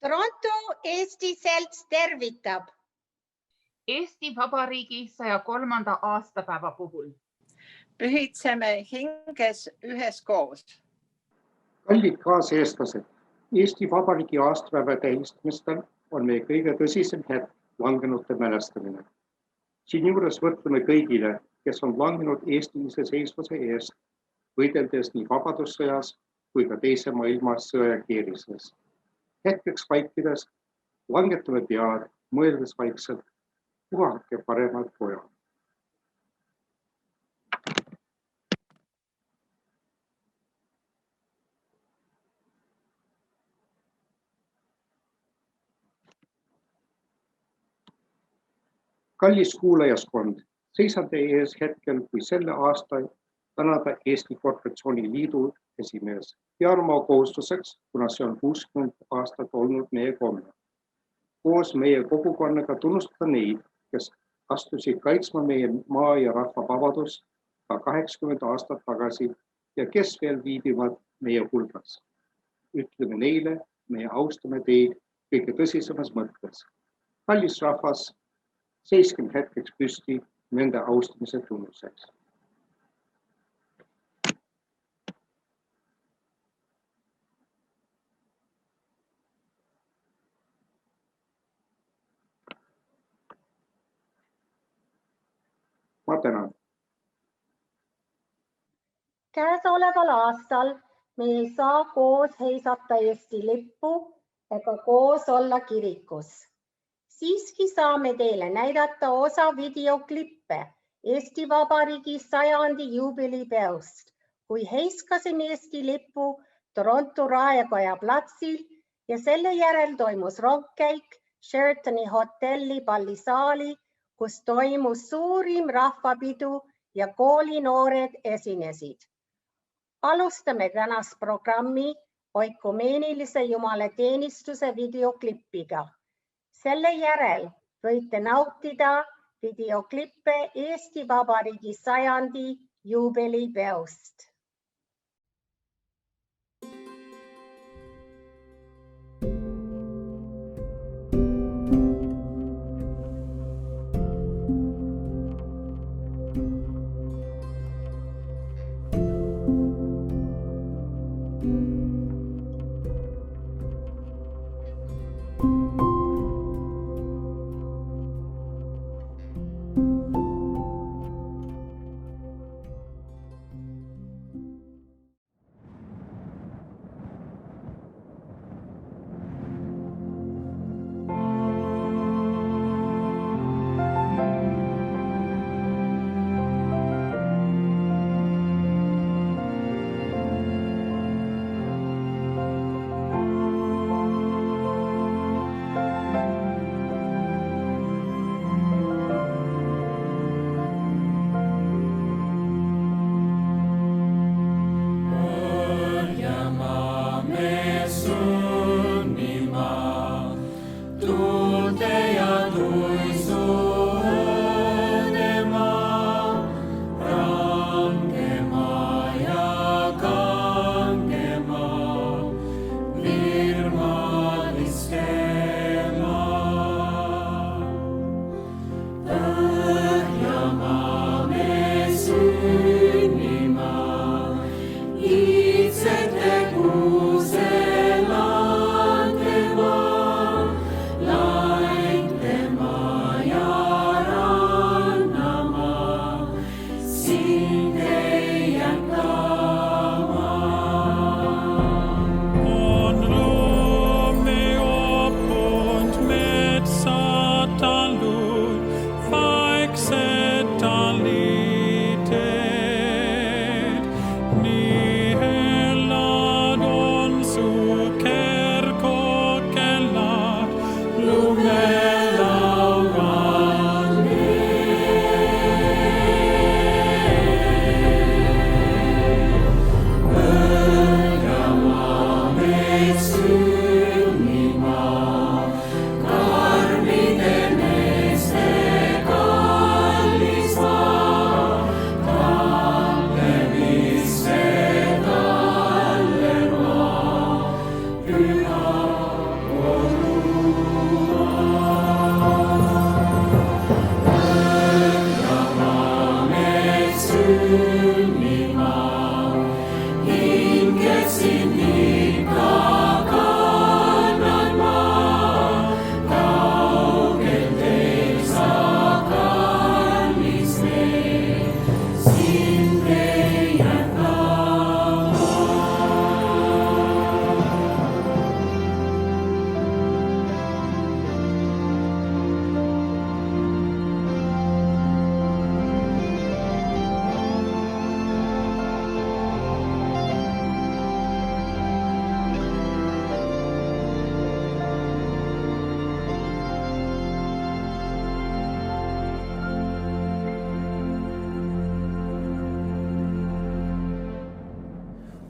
Toronto Eesti Selts tervitab. Eesti Vabariigi 103. aastapäeva puhul. Pühitseme hinges üheskoos. Kallid kaaseestlased, Eesti Vabariigi aastapäeva tähistamistel on meie kõige tõsisem hetk langenute mälestamine. Siinjuures mõtleme kõigile, kes on langenud Eesti iseseisvuse eest, võideldes nii vabadussõjas kui ka teise maailmasõja keerises. Hetkeks vaikides langetame pead, mõeldes vaikselt, puhake paremad pojad. Kallis kuulajaskond, seisan teie ees hetkel, kui selle aasta tänada Eesti Korporatsiooni Liidu esimees. Pean oma kohustuseks, kuna see on 60 aastat olnud meie komme. Koos meie kogukonnaga tunnustada neid, kes astusid kaitsma meie maa ja rahva vabadust ka 80 aastat tagasi ja kes veel viibivad meie hulgas. Ütleme neile, meie austame teid kõige tõsisemas mõttes. Kallis rahvas, seiskem hetkeks püsti nende austamise tunnuseks. Ma tänan. Käesoleval aastal me ei saa koos heisata Eesti lippu ega koos olla kirikus. Siiski saame teile näidata osa videoklippe Eesti Vabariigi 100. juubelipeost, kui heiskasime Eesti lippu Toronto Raekoja platsil ja selle järel toimus rongkäik Sheratoni hotelli pallisaali, kus toimus suurim rahvapidu ja koolinoored esinesid. Alustame tänast programmi oikumeenilise jumalateenistuse videoklippiga. Selle järel võite nautida videoklippe Eesti Vabariigi 100. juubelipeost.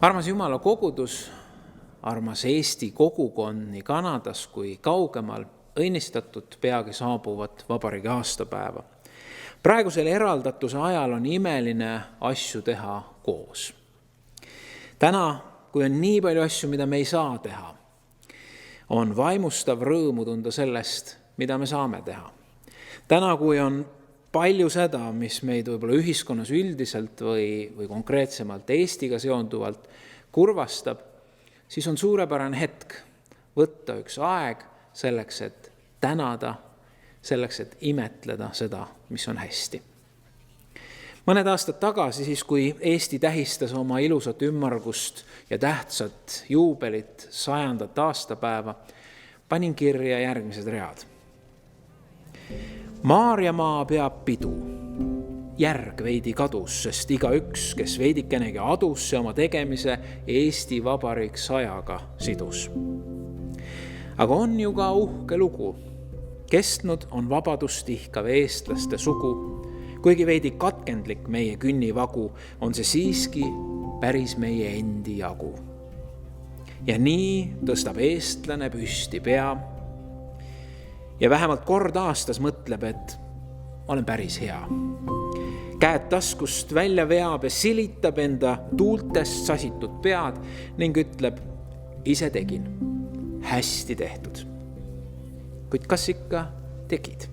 Armas Jumala kogudus, armas Eesti kogukond nii Kanadas kui kaugemal, õnnistatud peagi saabuvat vabariigi aastapäeva. Praegusel eraldatuse ajal on imeline asju teha koos. Täna, kui on nii palju asju, mida me ei saa teha, on vaimustav rõõmu tunda sellest, mida me saame teha. Täna, kui on palju seda, mis meid võib-olla ühiskonnas üldiselt või konkreetsemalt Eestiga seonduvalt kurvastab, siis on suurepärane hetk võtta üks aeg selleks, et tänada, selleks, et imetleda seda, mis on hästi. Mõned aastad tagasi, siis kui Eesti tähistas oma ilusat ümmargust ja tähtsat juubelit 100. aastapäeva, panin kirja järgmised read. Maarjamaa peab pidu. Järg veidi kadus, sest igaüks, kes veidikenegi adus, see oma tegemise Eesti Vabariik 100-ga sidus. Aga on ju ka uhke lugu. Kestnud on vabadust ihkav eestlaste sugu. Kuigi veidi katkendlik meie künnivagu, on see siiski päris meie endi jagu. Ja nii tõstab eestlane püsti pea ja vähemalt kord aastas mõtleb, et olen päris hea. Käed taskust välja veab ja silitab enda tuultest sasitud pead ning ütleb, ise tegin, hästi tehtud. Kuid kas ikka tegid?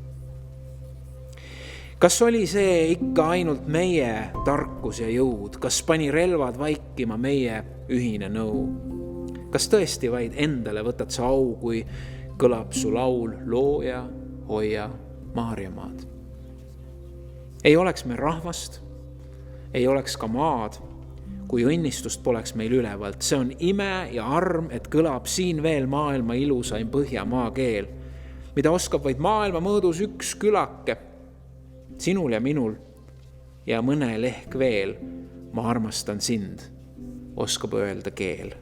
Kas oli see ikka ainult meie tarkus ja jõud? Kas pani relvad vaikima meie ühine nõu? Kas tõesti vaid endale võtad sa au, kui kõlab su laul looja, hoia Maarjamaad? Ei oleks me rahvast, ei oleks ka maad, kui õnnistust poleks meil ülevalt. See on ime ja arm, et kõlab siin veel maailma ilusaim Põhjamaa keel, mida oskab vaid maailma mõõdus üks külake. Sinul ja minul ja mõnel ehk veel, ma armastan sind, oskab öelda keel.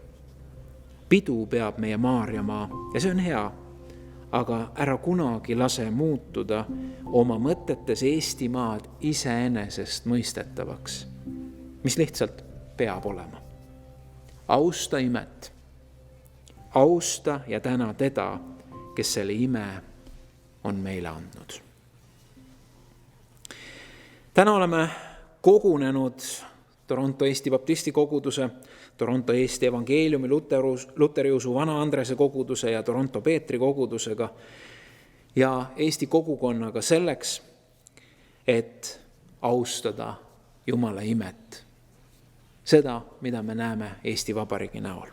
Pidu peab meie Maarjamaa ja see on hea, aga ära kunagi lase muutuda oma mõtetes Eestimaad iseenesest mõistetavaks, mis lihtsalt peab olema. Austa imet, austa ja täna teda, kes selle ime on meile andnud. Täna oleme kogunenud Toronto Eesti Baptisti koguduse, Toronto Eesti Evangeeliumi Luteriusu Vana Andrese koguduse ja Toronto Peetri kogudusega ja Eesti kogukonnaga selleks, et austada Jumala imet. Seda, mida me näeme Eesti Vabariigi näol.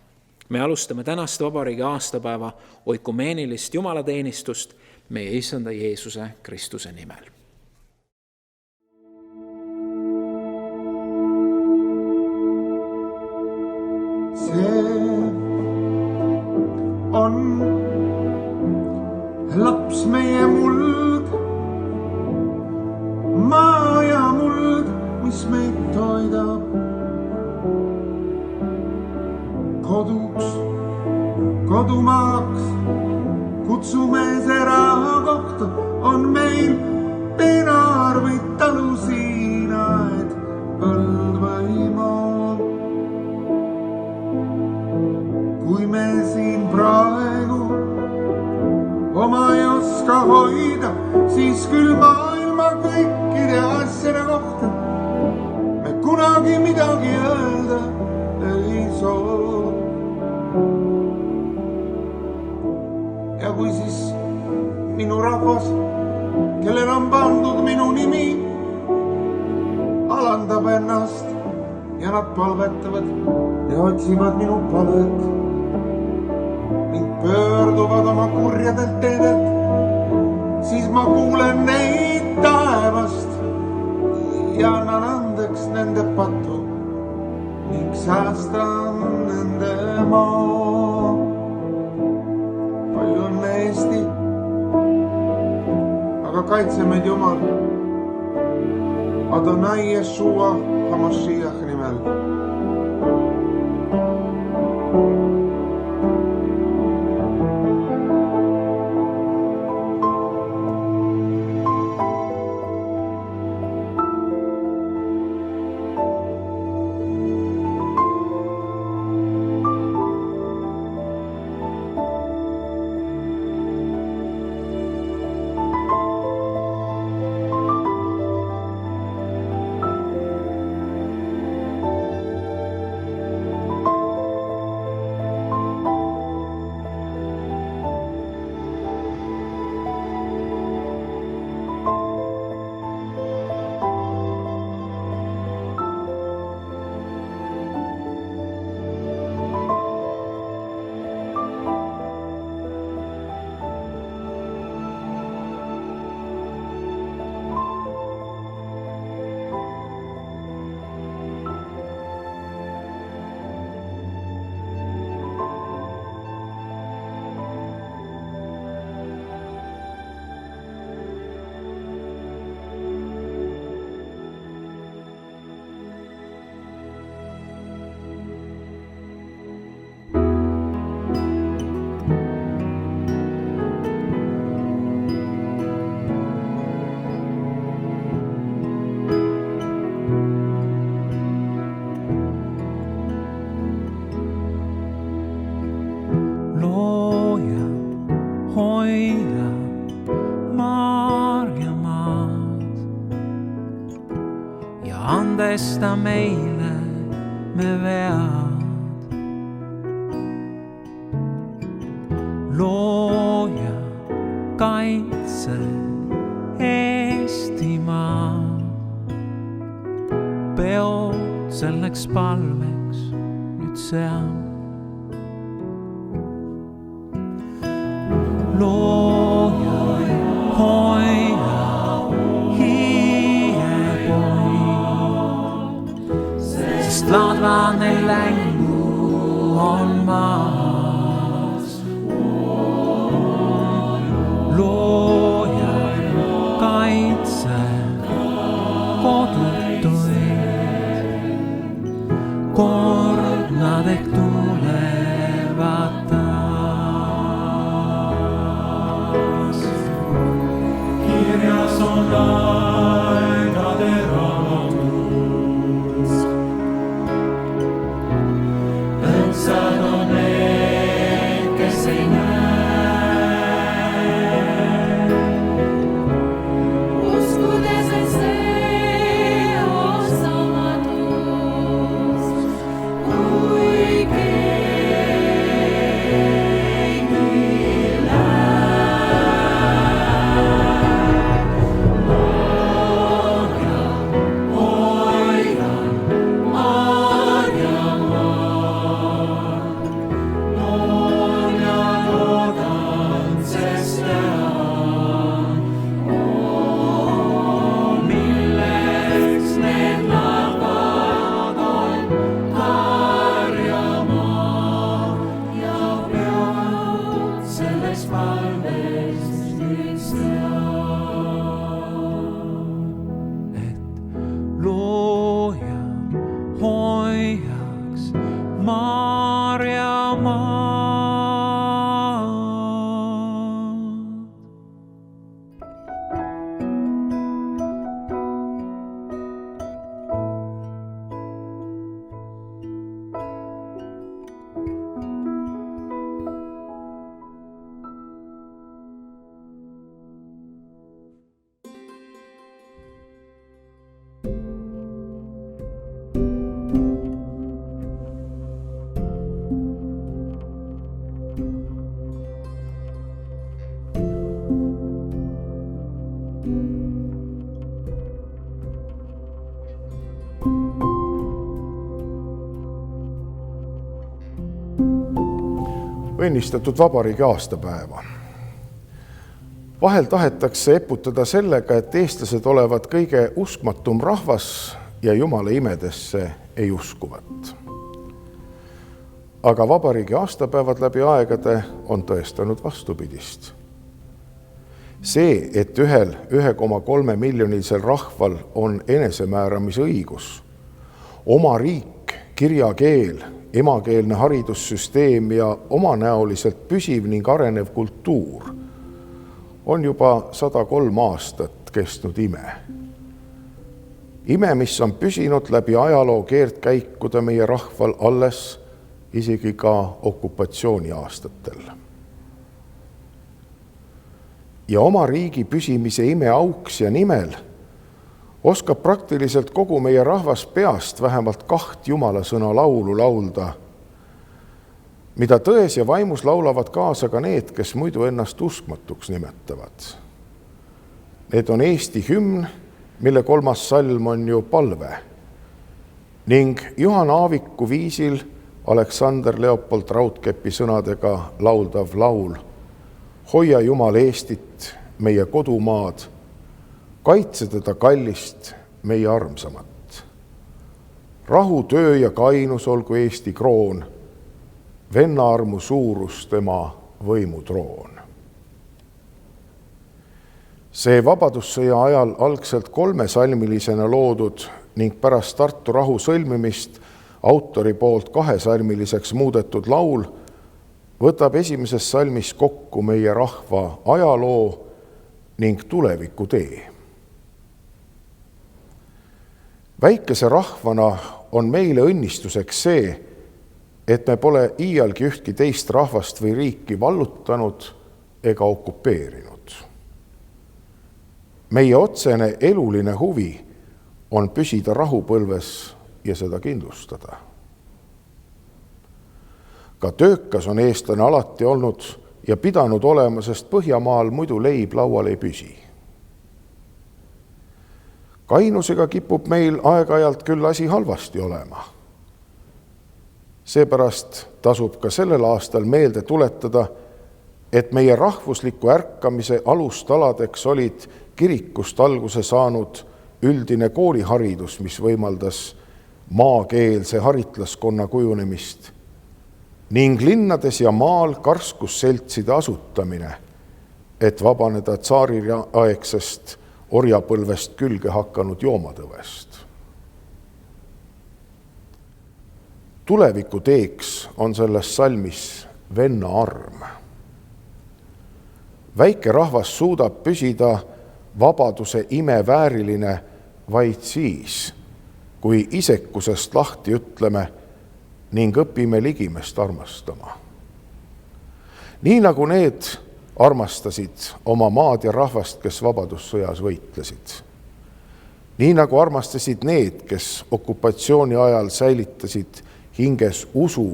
Me alustame tänast vabariigi aastapäeva oikumeenilist jumalateenistust meie Issanda Jeesuse Kristuse nimel. See on laps meie muld, maa ja muld, mis meid toidab. Koduks, kodumaaks kutsume sera kohta, on meil peenarvid talusiinaid, põld või maa. Kui me siin praegu oma ei oska hoida, siis küll maailma kõikide asjade kohta me kunagi midagi öelda ei soo. Ja kui siis minu rahvas, kellel on pandud minu nimi, alandab ennast ja nad palvetavad ja otsivad minu palet ning pöörduvad oma kurjadelt teedelt, siis ma kuulen neid taevast ja annan andeks nende patu ning säästan nende maa. Palju õnne Eesti, aga kaitse meid Jumal Adonai Yeshua HaMashiach nimel. hoia Maarjamaad ja andesta meile me vead. Looja kaitse Eestimaa, peod selleks palveks nüüd see on. Looja hoia hiiepoid, sest ladvane längu on maas. Looja kaitse kodutuid, kord nad ehk tulevad taas. Kirjas on aegade raamat, õndsad on need, kes ei näe. Uskudes, et see on samadus, kui keegi läheb. Looja hoian Maarjamaad, loon ja loodan, sest tean, milleks need ladvad on Harjamaa ja peod selles palves nüüd seab. Et looja hoiaks Maarjamaad. Õnnistatud vabariigi aastapäeva. Vahel tahetakse eputada sellega, et eestlased olevat kõige uskmatum rahvas ja Jumala imedesse ei uskuvat. Aga vabariigi aastapäevad läbi aegade on tõestanud vastupidist. See, et ühel 1,3 miljonilisel rahval on enesemääramise õigus, oma riik, kirjakeel, emakeelne haridussüsteem ja omanäoliselt püsiv ning arenev kultuur on juba 103 aastat kestnud ime. Ime, mis on püsinud läbi ajaloo keerdkäikude meie rahval alles isegi ka okupatsiooni aastatel. Ja oma riigi püsimise ime auks ja nimel oskab praktiliselt kogu meie rahvas peast vähemalt 2 jumalasõna laulu laulda, mida tões ja vaimus laulavad kaasa ka need, kes muidu ennast uskmatuks nimetavad. Need on Eesti hümn, mille 3. salm on ju palve, ning Juhan Aaviku viisil Aleksander Leopold Raudkepi sõnadega lauldav laul Hoia Jumal Eestit, meie kodumaad, kaitse teda kallist, meie armsamat. Rahu, töö ja kainus olgu Eesti kroon, venna armu suurus tema võimutroon. See vabadussõja ajal algselt 3-salmilisena loodud ning pärast Tartu rahu sõlmimist autori poolt 2-salmiliseks muudetud laul võtab esimeses salmis kokku meie rahva ajaloo ning tuleviku tee. Väikese rahvana on meile õnnistuseks see, et me pole iialgi ühtki teist rahvast või riiki vallutanud, ega okupeerinud. Meie otsene eluline huvi on püsida rahupõlves ja seda kindlustada. Ka töökas on eestlane alati olnud ja pidanud olema, sest Põhjamaal muidu leib laual ei püsi. Kainusega kipub meil aeg-ajalt küll asi halvasti olema. Seepärast tasub ka sellel aastal meelde tuletada, et meie rahvusliku ärkamise alustaladeks olid kirikust alguse saanud üldine kooliharidus, mis võimaldas maakeelse haritlaskonna kujunemist, ning linnades ja maal karskusseltside asutamine, et vabaneda tsaariaegsest orjapõlvest külge hakanud joomatõvest. Tuleviku teeks on selles salmis venna arm. Väike rahvas suudab püsida vabaduse imevääriline vaid siis, kui isekusest lahti ütleme ning õpime ligimest armastama. Nii nagu need armastasid oma maad ja rahvast, kes vabadussõjas võitlesid. Nii nagu armastasid need, kes okupatsiooni ajal säilitasid hinges usu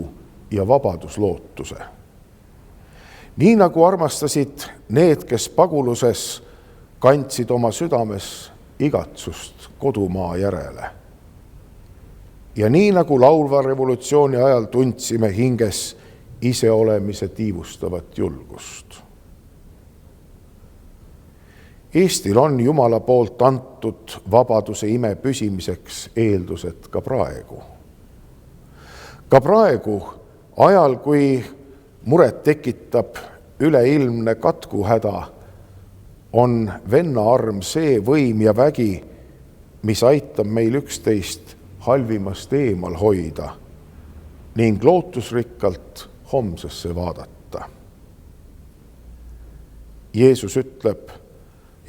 ja vabaduslootuse. Nii nagu armastasid need, kes paguluses kandsid oma südames igatsust kodumaa järele. Ja nii nagu laulva revolutsiooni ajal tundsime hinges iseolemise tiivustavat julgust. Eestil on Jumala poolt antud vabaduse ime püsimiseks eeldused ka praegu. Ka praegu, ajal, kui muret tekitab üleilmne katkuhäda, on venna arm see võim ja vägi, mis aitab meil üksteist halvimast eemal hoida ning lootusrikkalt homsesse vaadata. Jeesus ütleb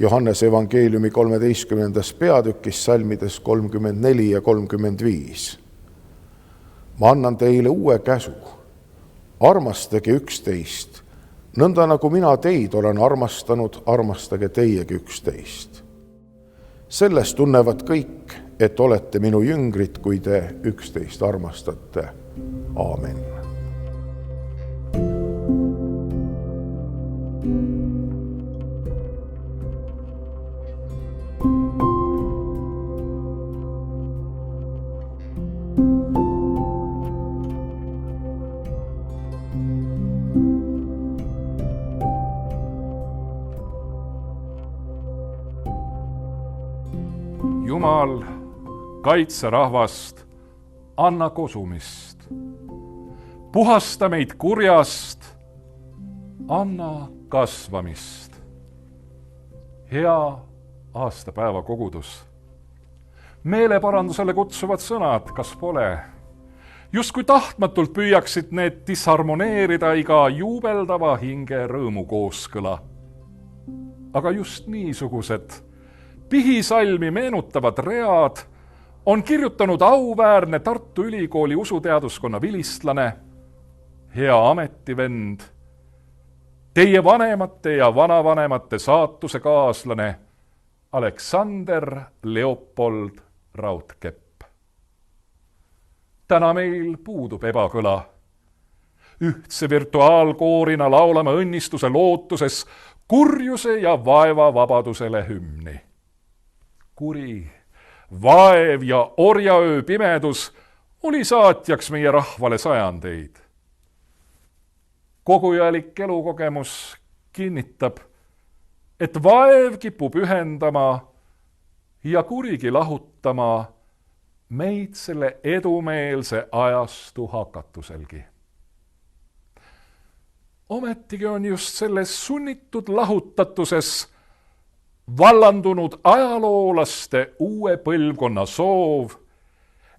Johannese evangeeliumi 13. peatükis salmides 34 ja 35. Ma annan teile uue käsu. Armastage üksteist. Nõnda nagu mina teid olen armastanud, armastage teiegi üksteist. Sellest tunnevad kõik, et olete minu jüngrid, kui te üksteist armastate. Aamen. Jumal, kaitse rahvast, anna kosumist. Puhasta meid kurjast, anna kasvamist. Hea aastapäeva kogudus. Meeleparandusele kutsuvad sõnad, kas pole? Justkui tahtmatult püüaksid need disharmoneerida iga juubeldava hinge rõõmu kooskõla. Aga just niisugused pihisalmi meenutavad read on kirjutanud auväärne Tartu Ülikooli usuteaduskonna vilistlane, hea ametivend, teie vanemate ja vanavanemate saatuse kaaslane Aleksander Leopold Raudkepp. Täna meil puudub ebakõla. Ühtse virtuaalkoorina laulame õnnistuse lootuses kurjuse ja vaeva vabadusele hümni. Kuri, vaev ja orjaöö pimedus oli saatjaks meie rahvale sajandeid. Kogujalik elukogemus kinnitab, et vaev kipub ühendama ja kurigi lahutama meid selle edumeelse ajastu hakatuselgi. Ometigi on just selles sunnitud lahutatuses vallandunud ajaloolaste uue põlvkonna soov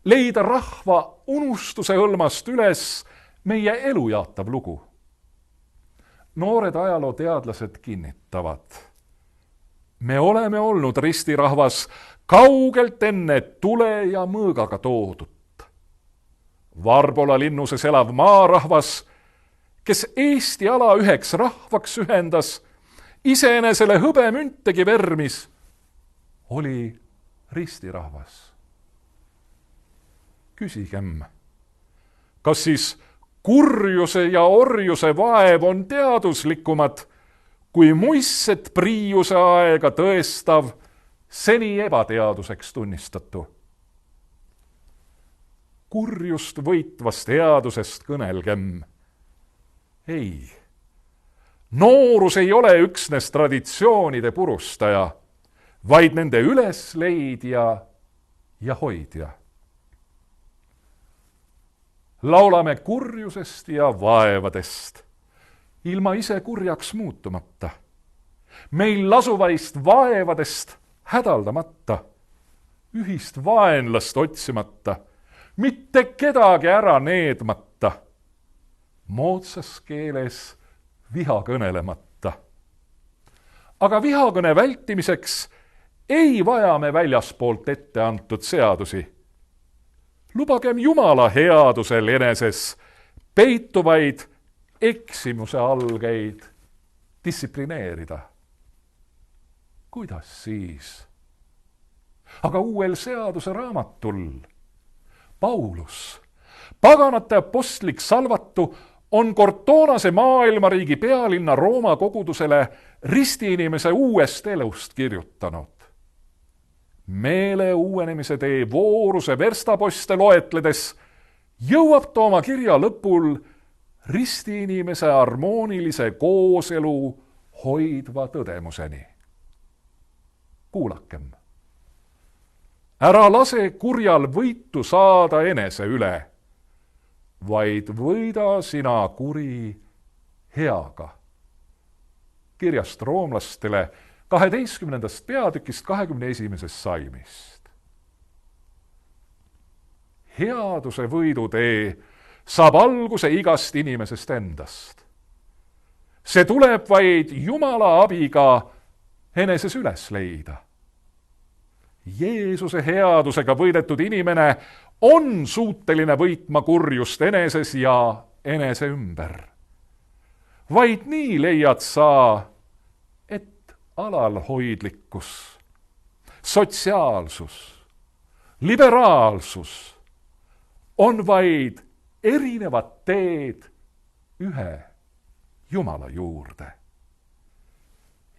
leida rahva unustuse hõlmast üles meie elujaatav lugu. Noored ajalooteadlased kinnitavad. Me oleme olnud ristirahvas kaugelt enne tule ja mõõgaga toodut. Varbola linnuses elav maarahvas, kes Eesti ala üheks rahvaks ühendas, iseenesele hõbemüntegi vermis, oli ristirahvas. Küsigem, kas siis kurjuse ja orjuse vaev on teaduslikumad kui muisset priiuse aega tõestav, seni ebateaduseks tunnistatu? Kurjust võitvast headusest kõnelgem. Ei, noorus ei ole üksnes traditsioonide purustaja, vaid nende ülesleidja ja hoidja. Laulame kurjusest ja vaevadest, ilma ise kurjaks muutumata. Meil lasuvaist vaevadest hädaldamata, ühist vaenlast otsimata, mitte kedagi ära needmata, moodsas keeles viha kõnelemata. Aga vihakõne vältimiseks ei vaja me väljaspoolt ette antud seadusi. Lubagem Jumala headusel eneses peituvaid eksimuse algeid distsiplineerida. Kuidas siis? Aga uuel seaduse raamatul Paulus, paganate apostlik Salvatu, on Cortonase maailmariigi pealinna Rooma kogudusele ristiinimese uuest elust kirjutanud. Meele uuenemise tee vooruse verstaposte loetledes jõuab ta oma kirja lõpul ristiinimese harmoonilise kooselu hoidva tõdemuseni. Kuulakem. Ära lase kurjal võitu saada enese üle, vaid võida sina kuri heaga. Kirjast roomlastele 12. peatükist 21. salmist. Headuse võidutee saab alguse igast inimesest endast. See tuleb vaid Jumala abiga eneses üles leida. Jeesuse headusega võidetud inimene on suuteline võitma kurjust eneses ja enese ümber. Vaid nii leiad sa, et alalhoidlikkus, sotsiaalsus, liberaalsus on vaid erinevad teed ühe Jumala juurde.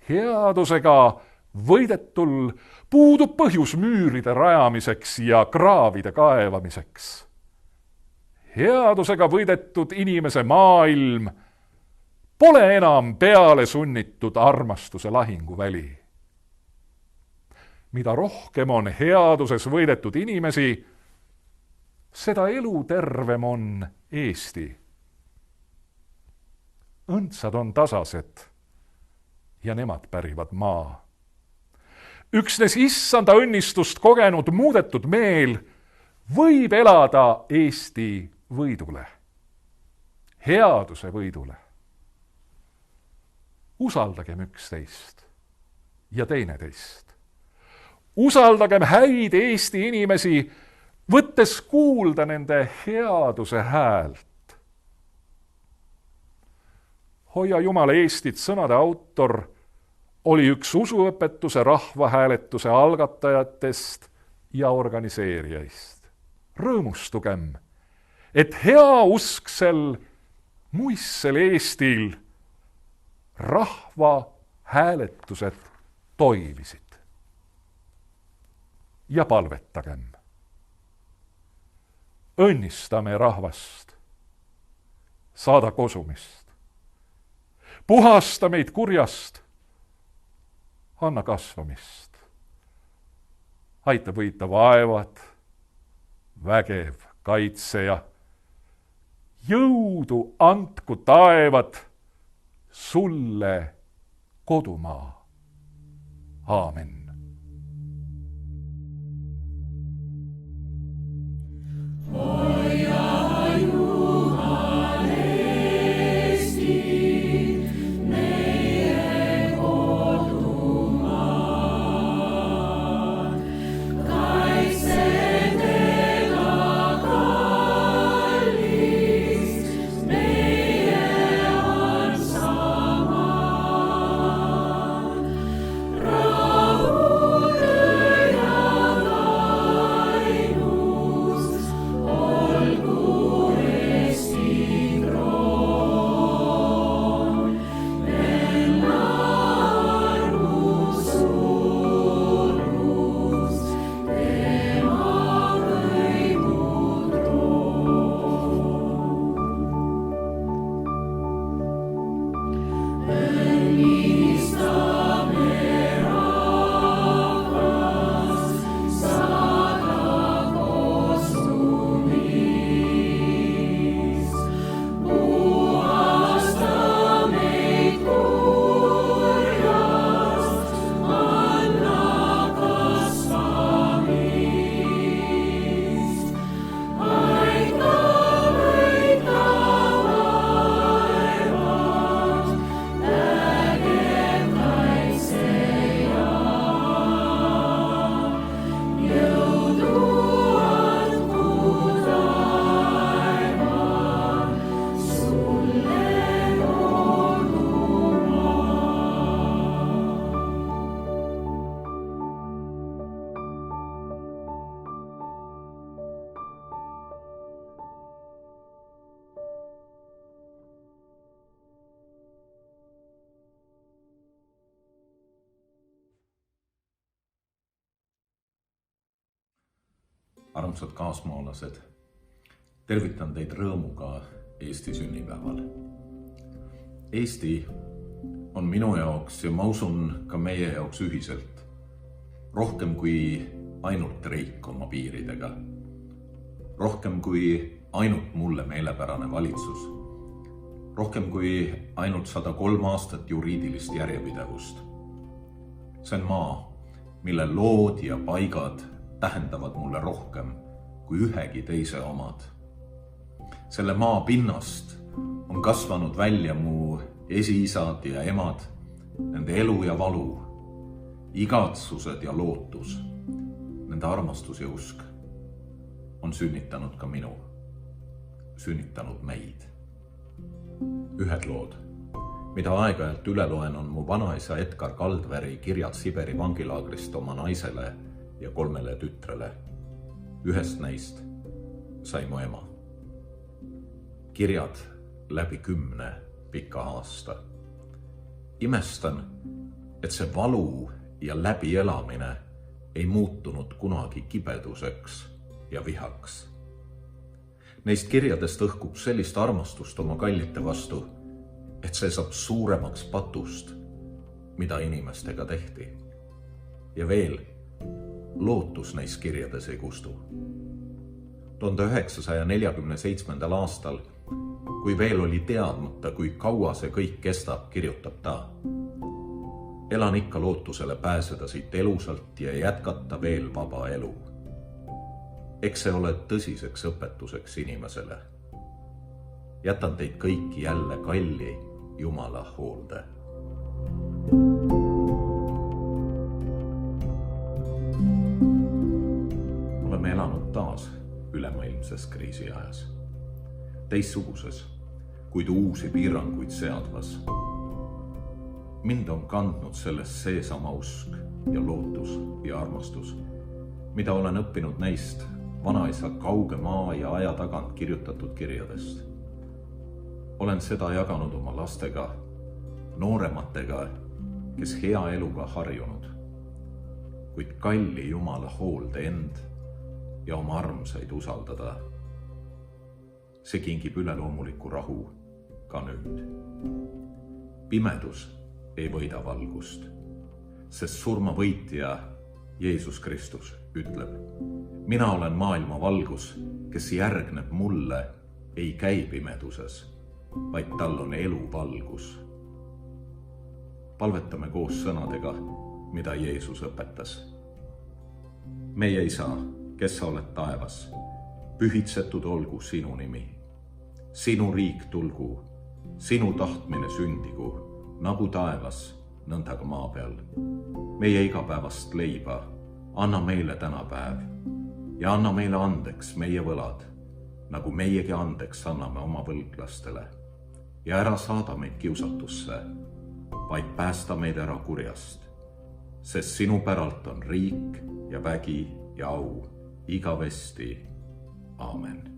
Headusega võidetul puudub põhjus müüride rajamiseks ja kraavide kaevamiseks. Headusega võidetud inimese maailm pole enam peale sunnitud armastuse lahinguväli. Mida rohkem on headuses võidetud inimesi, seda elutervem on Eesti. Õndsad on tasased ja nemad pärivad maa. Üksnes issanda õnnistust kogenud muudetud meel võib elada Eesti võidule, headuse võidule. Usaldagem üksteist ja teineteist. Usaldagem häid Eesti inimesi, võttes kuulda nende headuse häält. Hoia Jumala Eestit sõnade autor oli üks usuõpetuse rahvahääletuse algatajatest ja organiseerijaist. Rõõmustugem, et heausksel muissel Eestil rahvahääletused toimisid. Ja palvetagem. Õnnistame rahvast, saada kosumist. Puhasta meid kurjast, anna kasvamist. Aita võita vaevad, vägev kaitseja. Jõudu andku taevad sulle kodumaa. Aamen. Yeah. armsad kaasmaalased, tervitan teid rõõmuga Eesti sünnipäeval. Eesti on minu jaoks ja ma usun ka meie jaoks ühiselt rohkem kui ainult riik oma piiridega. Rohkem kui ainult mulle meelepärane valitsus. Rohkem kui ainult 103 aastat juriidilist järjepidevust. See on maa, mille lood ja paigad tähendavad mulle rohkem kui ühegi teise omad. Selle maa pinnast on kasvanud välja mu esiisad ja emad, nende elu ja valu, igatsused ja lootus, nende armastus ja usk on sünnitanud ka minu, sünnitanud meid. Ühed lood, mida aeg-ajalt üle loen, on mu vanaisa Edgar Kaldveri kirjad Siberi vangilaagrist oma naisele ja 3 tütrele. Ühest neist sai mu ema. Kirjad läbi 10 pika aasta. Imestan, et see valu ja läbielamine ei muutunud kunagi kibeduseks ja vihaks. Neist kirjadest õhkub sellist armastust oma kallite vastu, et see saab suuremaks patust, mida inimestega tehti. Ja veel, lootus neis kirjades ei kustu. 1947. aastal, kui veel oli teadmata, kui kaua see kõik kestab, kirjutab ta. Elan ikka lootusele pääseda siit elusalt ja jätkata veel vaba elu. Eks see ole tõsiseks õpetuseks inimesele. Jätan teid kõiki jälle kalli Jumala hoolde. Oleme elanud taas ülemaailmses kriisiajas. Teistsuguses, kuid uusi piiranguid seadvas. Mind on kandnud sellest seesama usk ja lootus ja armastus, mida olen õppinud neist vanaisa kauge maa ja aja tagant kirjutatud kirjadest. Olen seda jaganud oma lastega, noorematega, kes hea eluga harjunud, kuid kalli Jumala hoolde end ja oma armsaid usaldada. See kingib üleloomuliku rahu ka nüüd. Pimedus ei võida valgust, sest surmavõitja Jeesus Kristus ütleb: mina olen maailma valgus, kes järgneb mulle, ei käi pimeduses, vaid tal on elu valgus. Palvetame koos sõnadega, mida Jeesus õpetas. Meie Isa, kes sa oled taevas, pühitsetud olgu sinu nimi. Sinu riik tulgu, sinu tahtmine sündigu, nagu taevas, nõnda ka maa peal. Meie igapäevast leiba anna meile täna päev ja anna meile andeks meie võlad, nagu meiegi andeks anname oma võlglastele. Ja ära saada meid kiusatusse, vaid päästa meid ära kurjast, sest sinu päralt on riik ja vägi ja au igavesti. Aamen.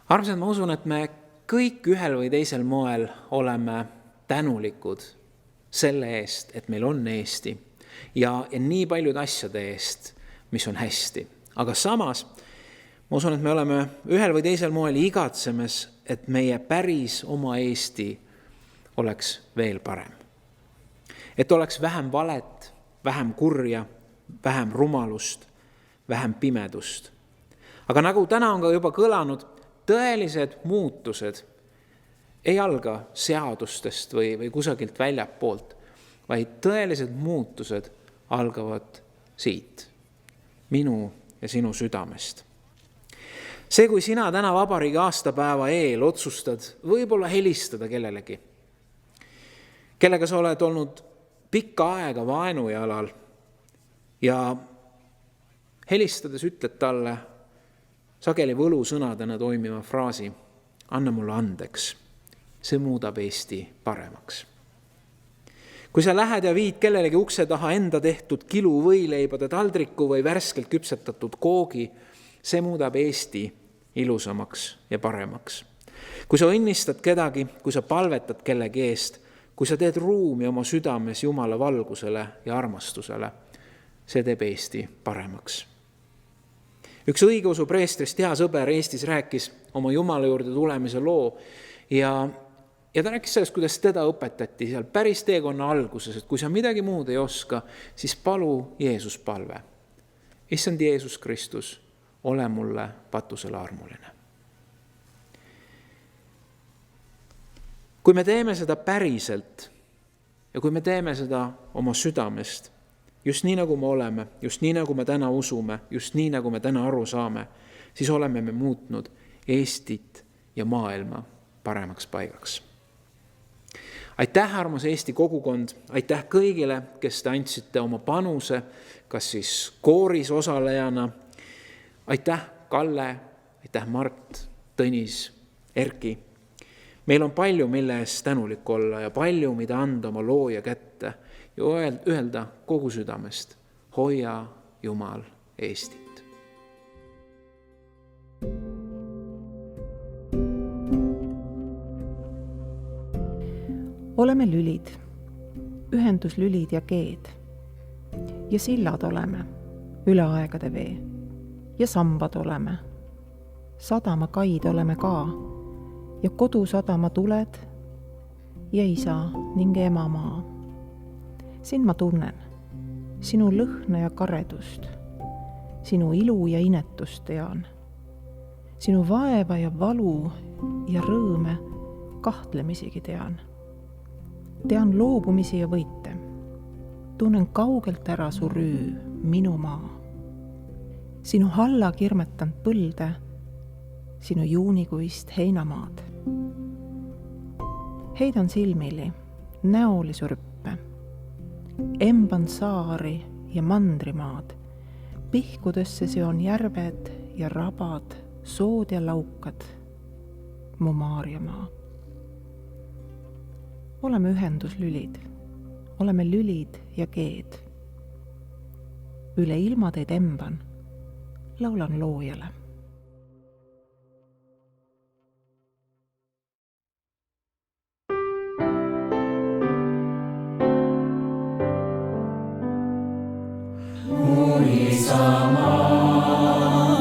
Armsad, ma usun, et me kõik ühel või teisel moel oleme tänulikud selle eest, et meil on Eesti ja nii paljud asjade eest, mis on hästi. Aga samas, ma usun, et me oleme ühel või teisel moel igatsemes, et meie päris oma Eesti oleks veel parem. Et oleks vähem valet, vähem kurja, vähem rumalust, vähem pimedust. Aga nagu täna on ka juba kõlanud, tõelised muutused ei alga seadustest või kusagilt väljapoolt, vaid tõelised muutused algavad siit, minu ja sinu südamest. See, kui sina täna vabariigi aastapäeva eel otsustad võib-olla helistada kellelegi, kellega sa oled olnud pikka aega vaenujalal ja helistades ütled talle sageli võlusõnadena toimiva fraasi, anna mulle andeks, see muudab Eesti paremaks. Kui sa lähed ja viid kellelegi ukse taha enda tehtud kilu võileibade taldriku või värskelt küpsetatud koogi, see muudab Eesti ilusamaks ja paremaks. Kui sa õnnistad kedagi, kui sa palvetad kellegi eest, kui sa teed ruumi oma südames Jumala valgusele ja armastusele, see teeb Eesti paremaks. Üks õigeusu preestrist hea sõber Eestis rääkis oma Jumala juurde tulemise loo ja ta rääkis sellest, kuidas teda õpetati seal päris teekonna alguses, et kui sa midagi muud ei oska, siis palu Jeesus palve. Issand Jeesus Kristus, ole mulle patusele armuline. Kui me teeme seda päriselt ja kui me teeme seda oma südamest, just nii, nagu me oleme, just nii, nagu me täna usume, just nii, nagu me täna aru saame, siis oleme me muutnud Eestit ja maailma paremaks paigaks. Aitäh, armas Eesti kogukond, aitäh kõigile, kes te andsite oma panuse, kas siis kooris osalejana. Aitäh, Kalle, aitäh, Mart, Tõnis, Erki. Meil on palju, mille eest tänulik olla ja palju, mida anda oma looja kätte ja öelda kogu südamest, hoia Jumal Eestit. Oleme lülid, ühenduslülid ja keed ja sillad oleme üle aegade vee ja sambad oleme, sadama kaid oleme ka ja kodusadama tuled ja isa ning emamaa. Sind ma tunnen, sinu lõhna ja karedust, sinu ilu ja inetust tean, sinu vaeva ja valu ja rõõme kahtlemisigi tean. Tean loobumisi ja võite, tunnen kaugelt ära su rüü, minu maa. Sinu halla kirmetanud põlde, sinu juunikuist heinamaad. Heidan silmili, näoli su rüppe, emban saari ja mandrimaad, pihkudesse seon järved ja rabad, sood ja laukad, mu Maarjamaa. Oleme ühenduslülid, oleme lülid ja keed. Üle ilma teid emban, laulan loojale. Mu isamaa,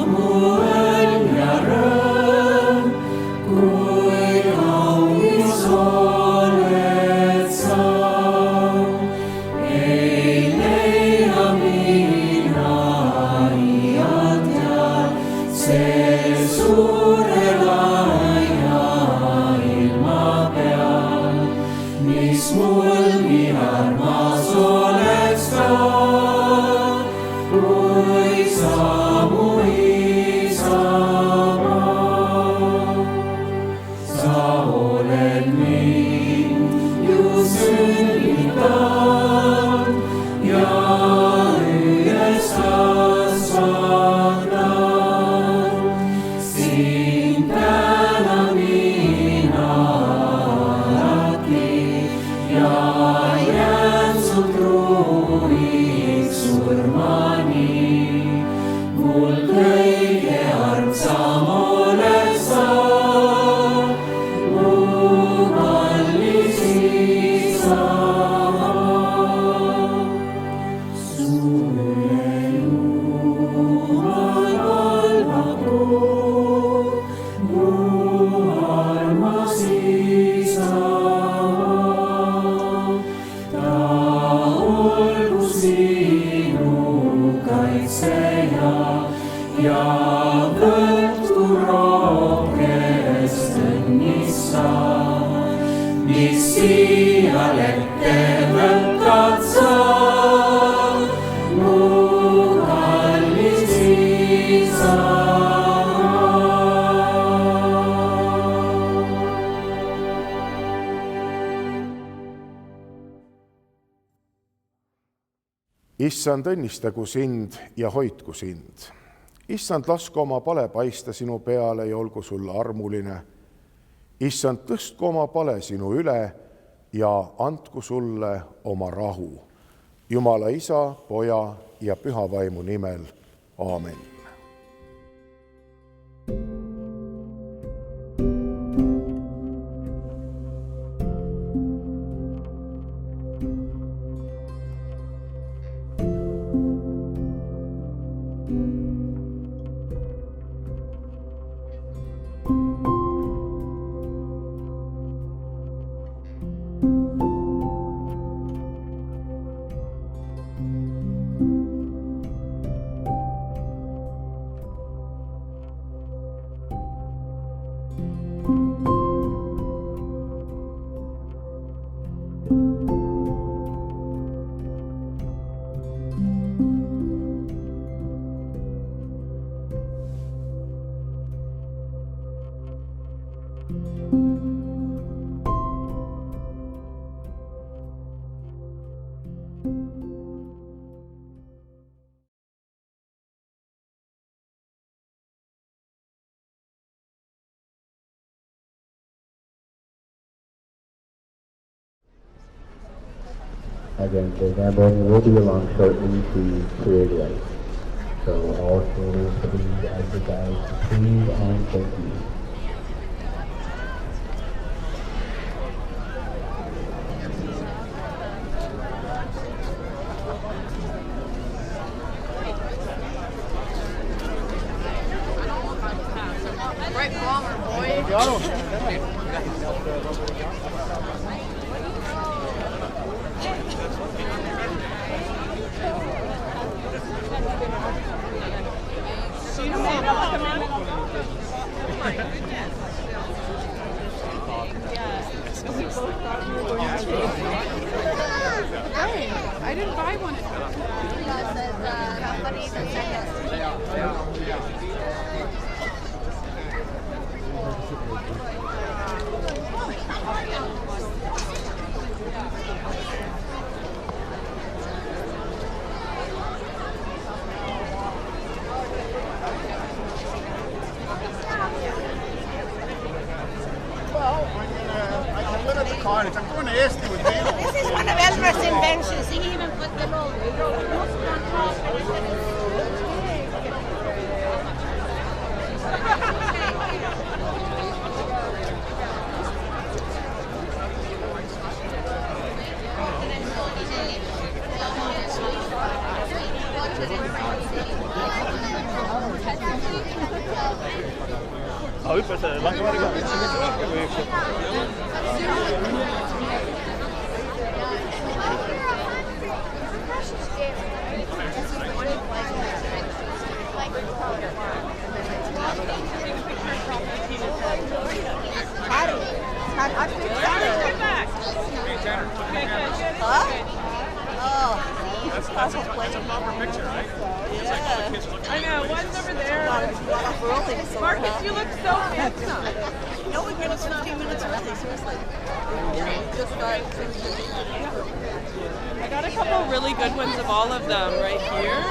mu õnn ja rõõm, kui kaunis oled sa. Ei leia mina iialt tead, see suure laia ilma peal, mis mul nii armas oleks ka. Kui sa ja võtku rohkest õnnissa, mis siial ette võtad sa, mu kallis isa. Issand, õnnistagu sind ja hoidku sind. Issand, lasku oma pale paista sinu peale ja olgu sulle armuline. Issand, tõstku oma pale sinu üle ja andku sulle oma rahu. Jumala Isa, Poja ja Püha Vaimu nimel. Aamen. Again, the ceremony will be along shortly to clear the ice. So all skaters, please exercise, please, and thank you. Right bomber, boy. I didn't buy one. I'm going to Eesti with Dano. This is one of Elmer's inventions. He even put the little roof on top. Hüppas langeväriga või üks? That's a bumper picture, right? Yeah. I know, one's over there. Marcus, you look so handsome. No, we get us 15 minutes early, seriously. I got a couple really good ones of all of them right here.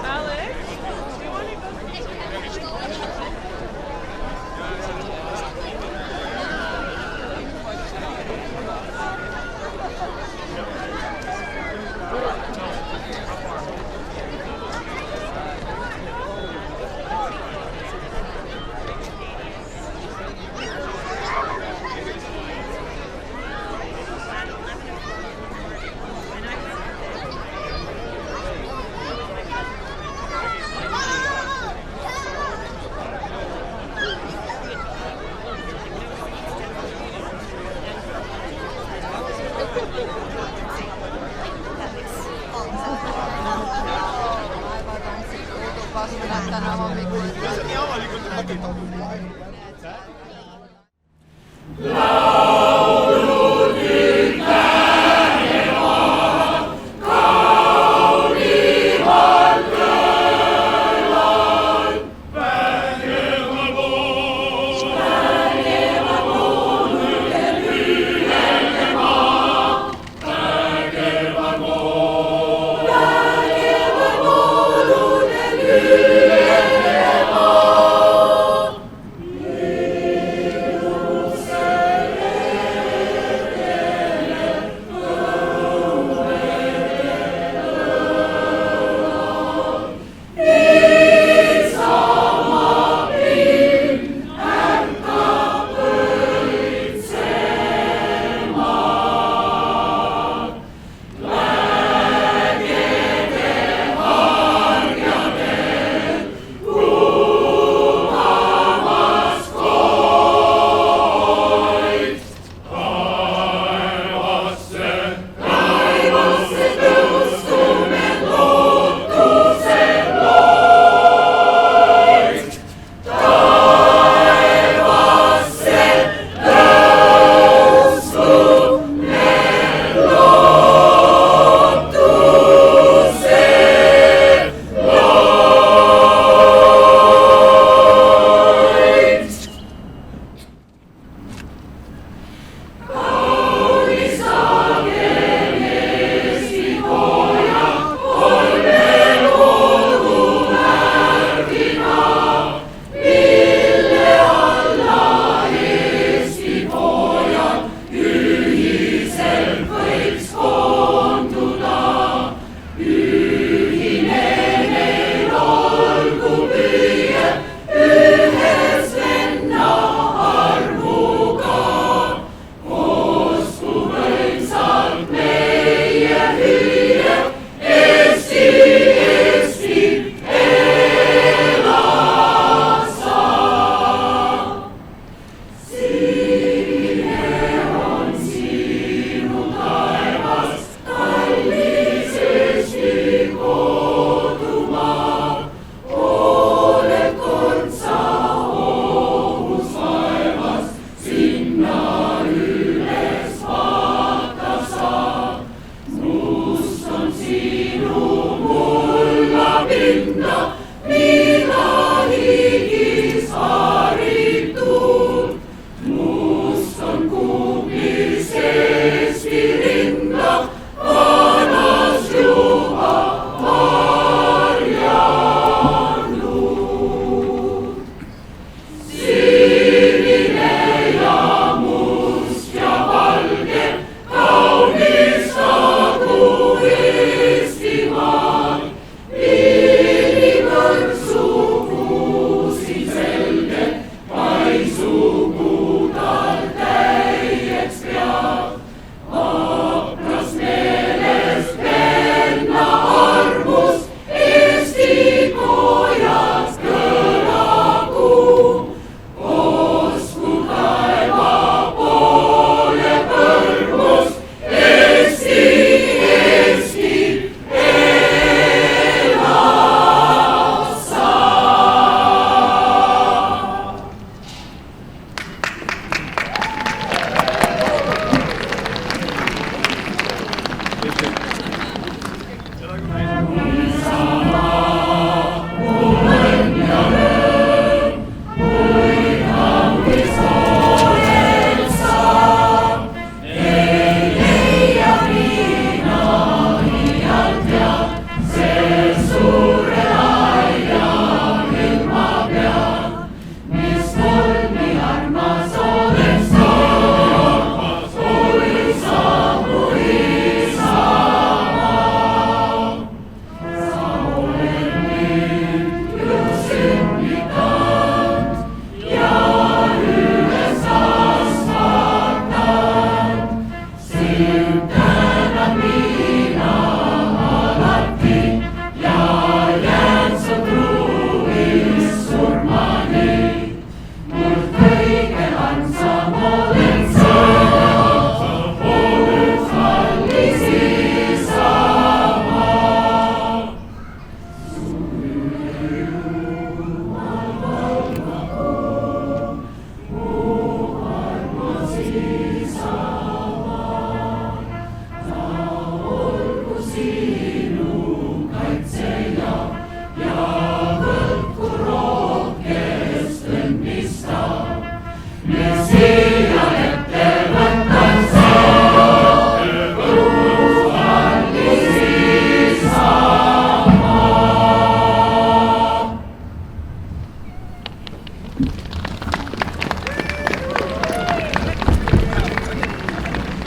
Alex, do you want to go?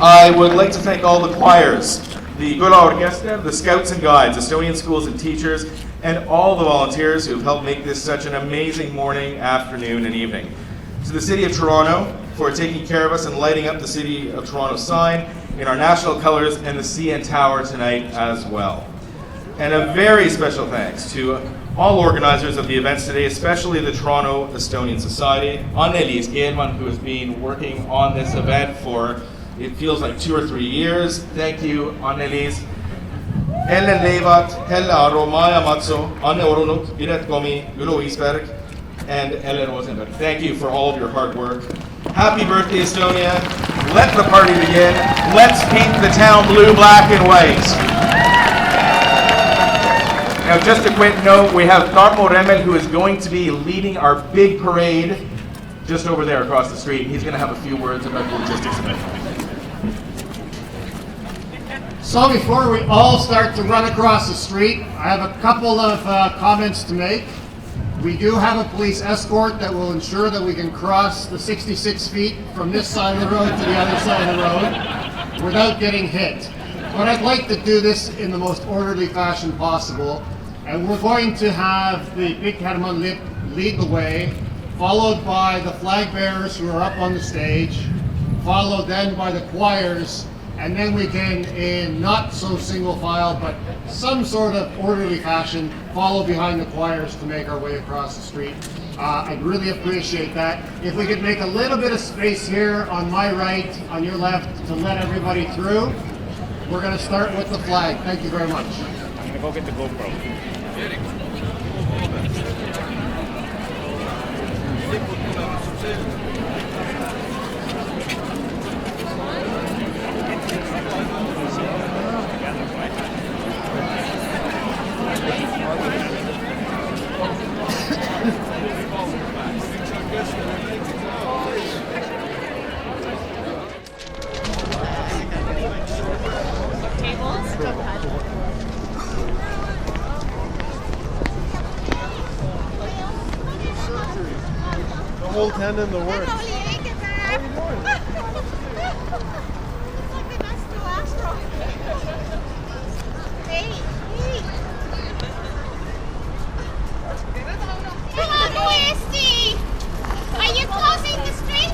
I would like to thank all the choirs, the Gula Orchestra, the Scouts and Guides, Estonian schools and teachers, and all the volunteers who have helped make this such an amazing morning, afternoon, and evening. To the City of Toronto for taking care of us and lighting up the City of Toronto sign in our national colors and the CN Tower tonight as well. And a very special thanks to all organizers of the events today, especially the Toronto Estonian Society, Annelies Geelman, who has been working on this event for, it feels like 2 or 3 years. Thank you, Annelies. Ellen Levat, Hella Aro, Maja Matso, Anne Orunut, Piret Komi, Ulo Isberg, and Ellen Rosenberg. Thank you for all of your hard work. Happy birthday, Estonia. Let the party begin. Let's paint the town blue, black, and white. Now, just a quick note, we have Tarmo Remmel, who is going to be leading our big parade just over there across the street. He's going to have a few words about the logistics of it. So before we all start to run across the street, I have a couple of comments to make. We do have a police escort that will ensure that we can cross the 66 feet from this side of the road to the other side of the road without getting hit. But I'd like to do this in the most orderly fashion possible. And we're going to have the Big Herman lead the way, followed by the flag bearers who are up on the stage, followed then by the choirs, and then we can, in not so single file, but some sort of orderly fashion, follow behind the choirs to make our way across the street. I'd really appreciate that. If we could make a little bit of space here on my right, on your left, to let everybody through. We're going to start with the flag. Thank you very much. I'm going to go get the GoPro. The whole tent in the works. Hello, Esti! Are you crossing the street?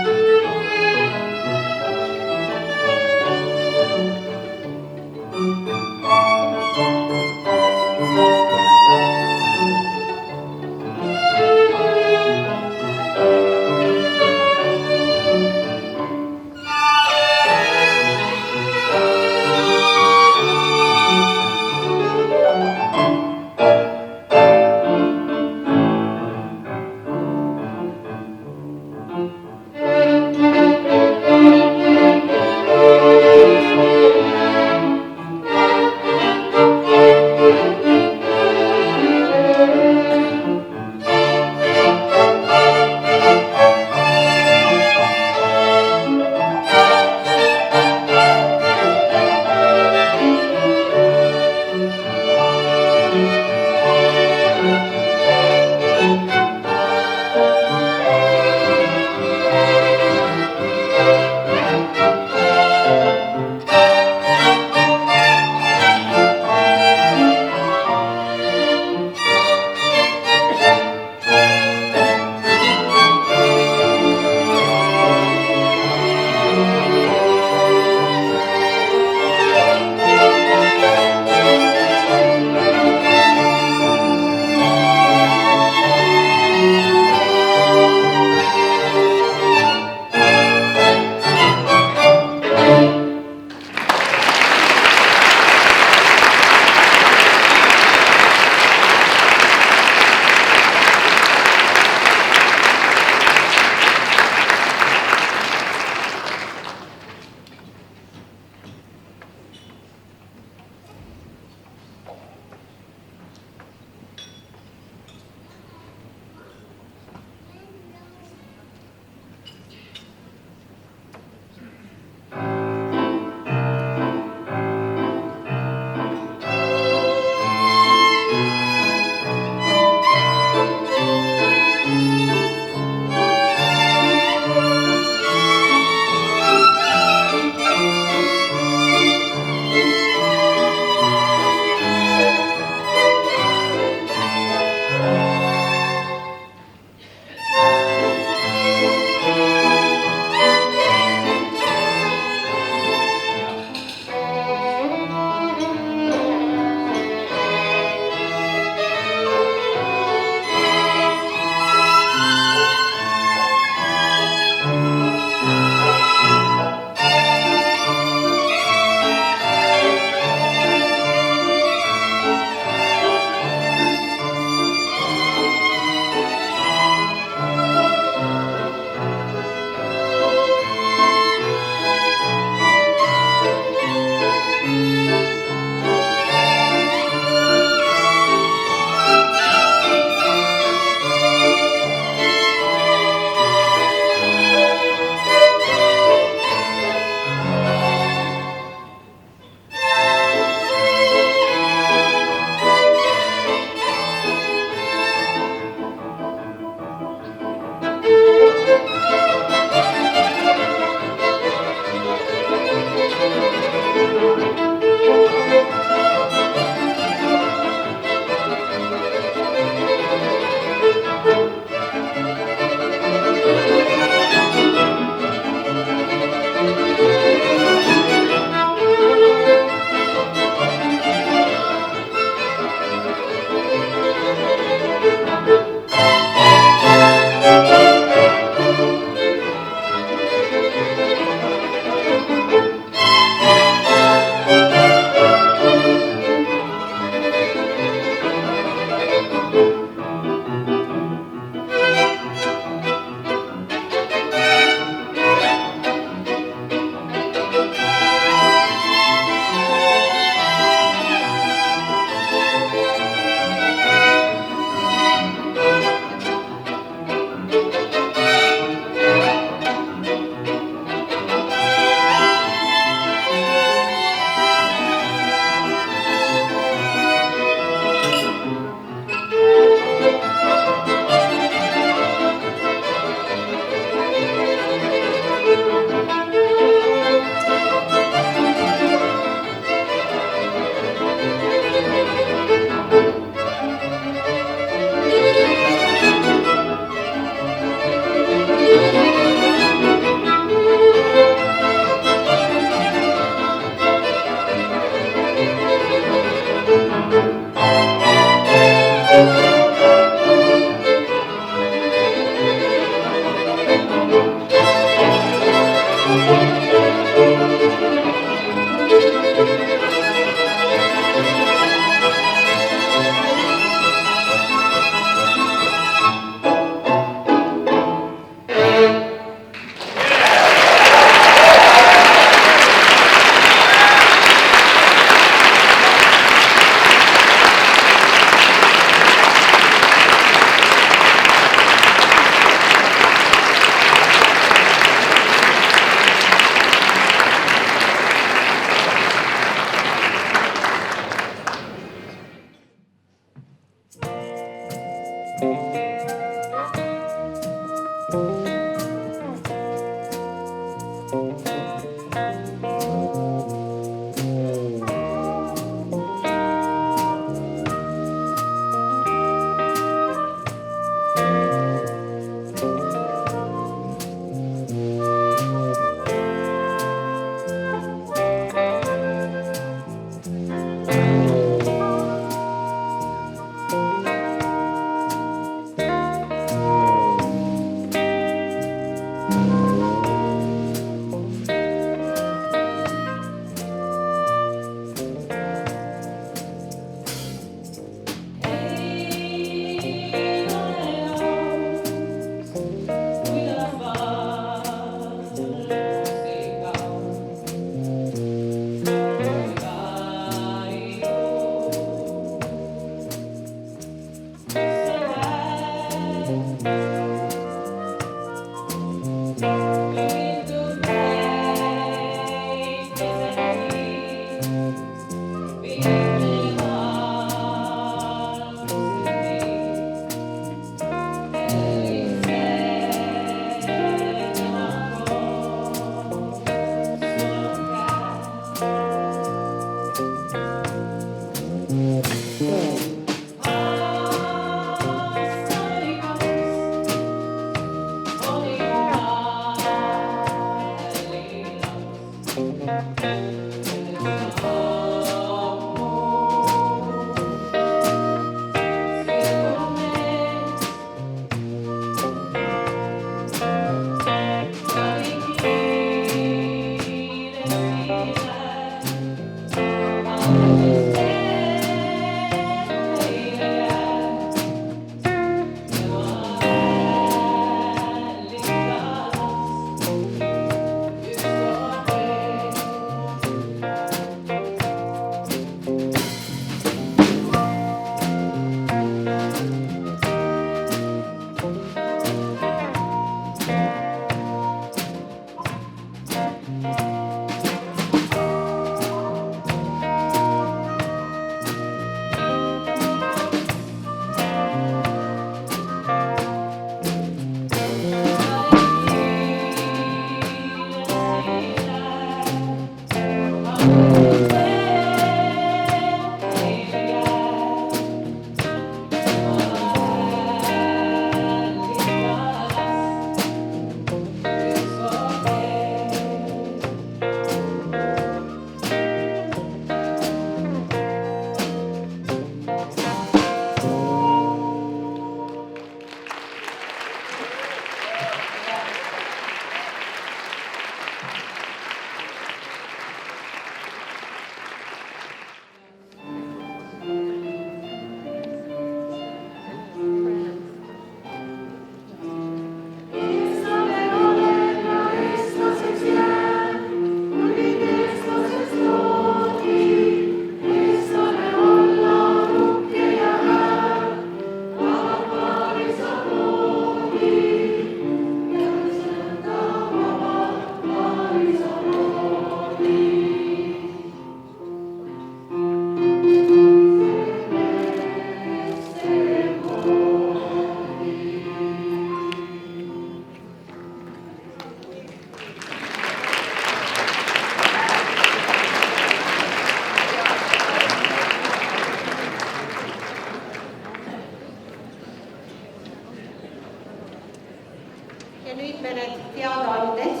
Ja nüüd mõned teadaanded,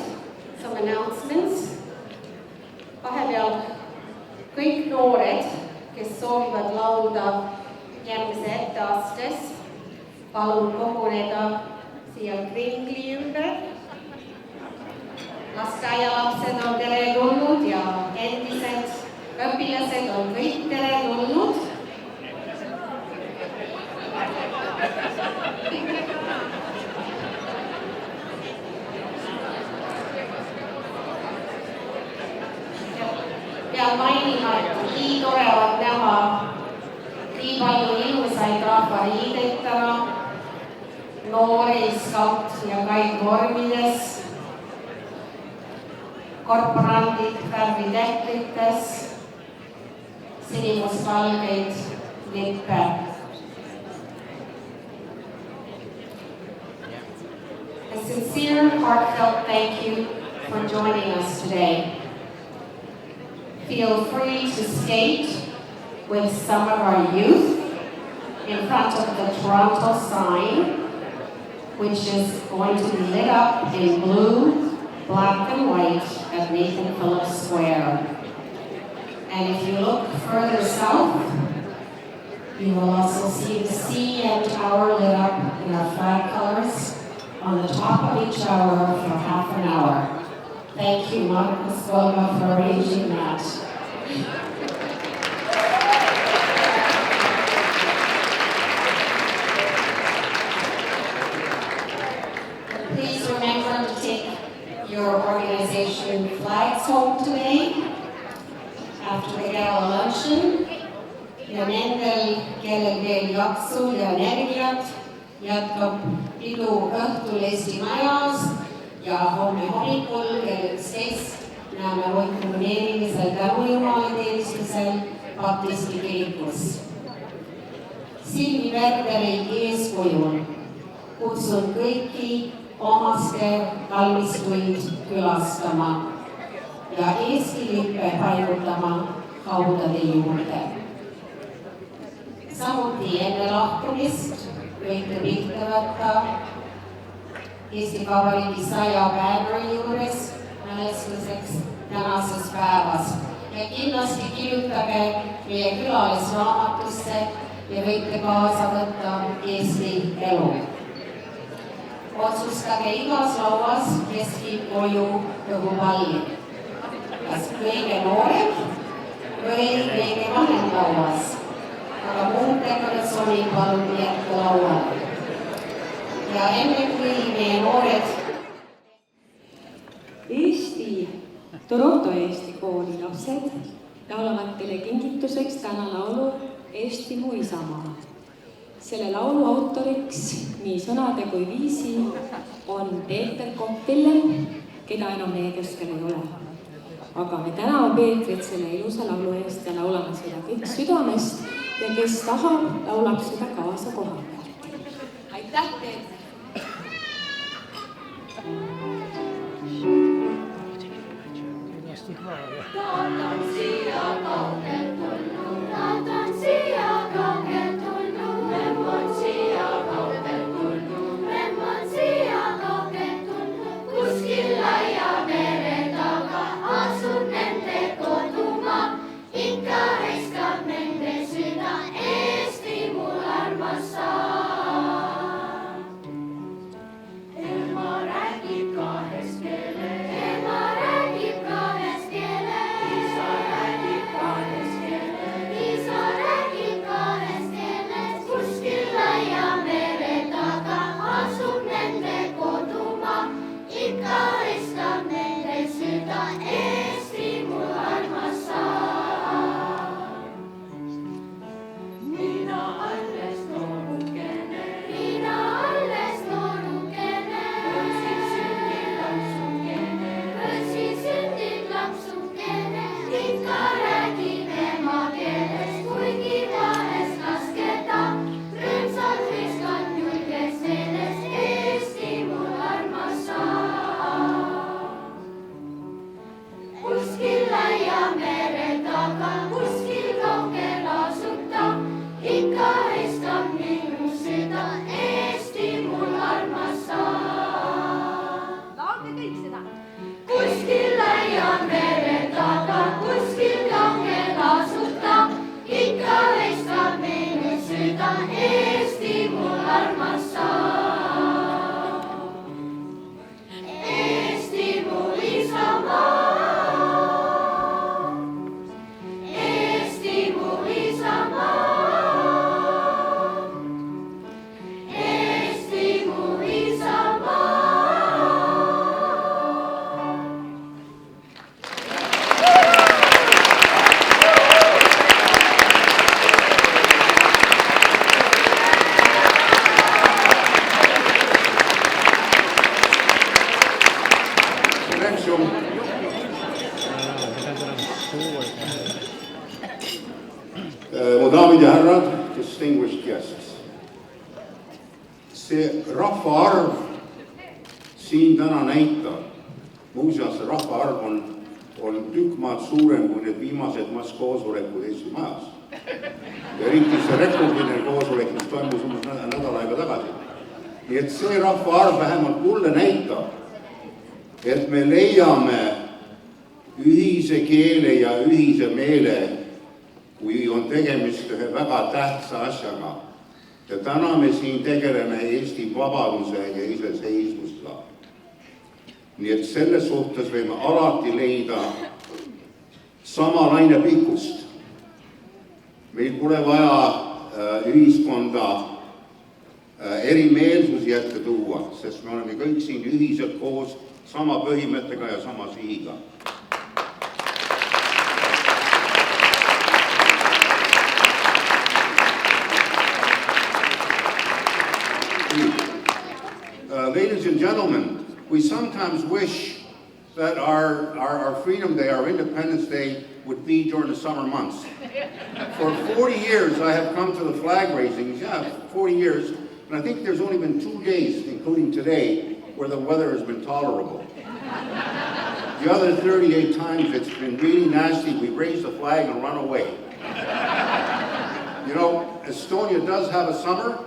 some announcements. Vahepeal kõik noored, kes soovivad laulda järgmise etteastes, palun koguneda siia kringli ümber. Lasteaialapsed on teretulnud ja endised õpilased on kõik teretulnud. Pean mainima, et nii tore on näha nii palju ilusaid rahvariideid täna, noori skaut- ja kaitvormides, korporandid värvitähtrites, sinimustvalgeid lippe. The sincere, heartfelt thank you for joining us today. Feel free to skate with some of our youth in front of the Toronto sign, which is going to be lit up in blue, black and white at Nathan Phillips Square. And if you look further south, you will also see the CN Tower lit up in our flag colors on the top of each tower for half an hour. Thank you, Marcus Golma, for arranging that. Please remember to take your organization flags home today after the gala luncheon. Ja nendel, kellel veel jaksu ja energiat, jätkab pidu õhtul Eesti Majas ja homme hommikul kell 11 näeme hoikuneerimisel tänujumalateenistusel Baptisti kirikus. Silvi Verderi eeskujul kutsun kõiki omaste kalmistuid külastama ja Eesti lippe paigutama haudade juurde. Samuti enne lahkumist võite pilte võtta Eesti Vabariigi 100 päevani juures mälestuseks tänases päevas. Ja kindlasti kirjutage meie külalisraamatusse ja võite kaasa võtta Eesti elu. Otsustage igas lauas, kes viib koju õhupalli. Kas kõige noorem või kõige vanem lauas? Aga muud dekoratsioonid palun jätta lauale. Ja enne kui meie noored Toronto Eesti kooli lapsed laulavad teile kingituseks täna laulu Eesti mu isamaa. Selle laulu autoriks nii sõnade kui viisi on Peeter Koppille, keda enam meie keskel ei ole. Aga me täname Peetrit selle ilusa laulu eest ja laulame seda kõik südamest ja kes tahab, laulab seda kaasa koha pealt. Aitäh, Peeter! Taatan siia kaugelt tulnud, taatan siia kaugelt tulnud, lemmon siia kaugelt tulnud, lemmon siia kaugelt tulnud, kuskil laia mere taga asub nende kodumaa, ikka heiskab nende süda, Eesti mul armas saa. Ema räägib kahes keeles, ema räägib kahes keeles, isa räägib kahes keeles, isa räägib kahes keeles, kuskil laia mere taga asub nende kodumaa, ikka heiskab nende süda, Eesti mul armas saa. Mina alles noorukene, võtsin sündid lapsukene, ikka räägin ema keeles, kuigi vahest laskeda, rõõmsalt viskan julges meeles, Eesti mul armas saa. Kuskil laia mere taga, kuskil kaugel asub ta, ikka heiskab minu süda, Eesti mul armas saa. Laulge kõik seda! Kuskil laia mere taga, kuskil kaugel asub ta, ikka heiskab minu süda, Eesti mul armas saa. Eesti mu isamaa, Eesti mu isamaa, Eesti mu isamaa. Mu daamid ja härrad, distinguished guests. See rahvaarv siin täna näita. Muuseas, see rahvaarv on tükk maad suurem kui need viimased masskoosolekud Eesti majas. Eriti see rekordiline koosolek, mis toimus umbes nädal aega tagasi. Nii et see rahvaarv vähemalt mulle näitab, et me leiame ühise keele ja ühise meele, kui on tegemist ühe väga tähtsa asjaga. Ja täna me siin tegeleme Eesti vabaduse ja iseseisvusega. Nii et selles suhtes võime alati leida sama lainepikkust. Meil pole vaja ühiskonda erimeelsusi ette tuua, sest me oleme kõik siin ühiselt koos sama põhimõttega ja sama sihiga. Ladies and gentlemen, we sometimes wish that our Freedom Day, our Independence Day, would be during the summer months. For 40 years, I have come to the flag raisings, 40 years, and I think there's only been 2 days, including today, where the weather has been tolerable. The other 38 times, it's been really nasty. We raise the flag and run away. You know, Estonia does have a summer.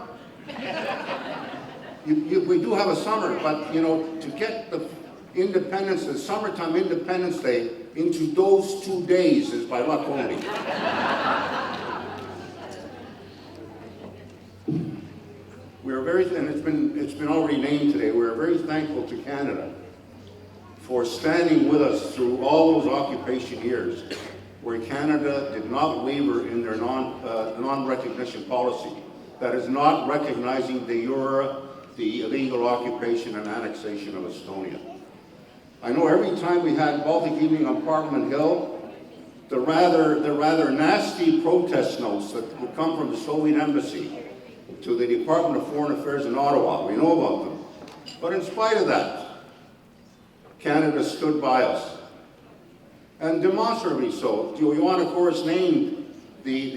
We do have a summer, but, you know, to get the independence, the summertime Independence Day, into those 2 days is by luck only. We are very, and it's been already named today, we are very thankful to Canada for standing with us through all those occupation years, where Canada did not waver in their non-recognition policy. That is not recognizing de jure the illegal occupation and annexation of Estonia. I know every time we had Baltic Evening on Parliament Hill, the rather nasty protest notes that would come from the Soviet embassy to the Department of Foreign Affairs in Ottawa, we know about them. But in spite of that, Canada stood by us. And demonstrably so. Joanna, of course, named the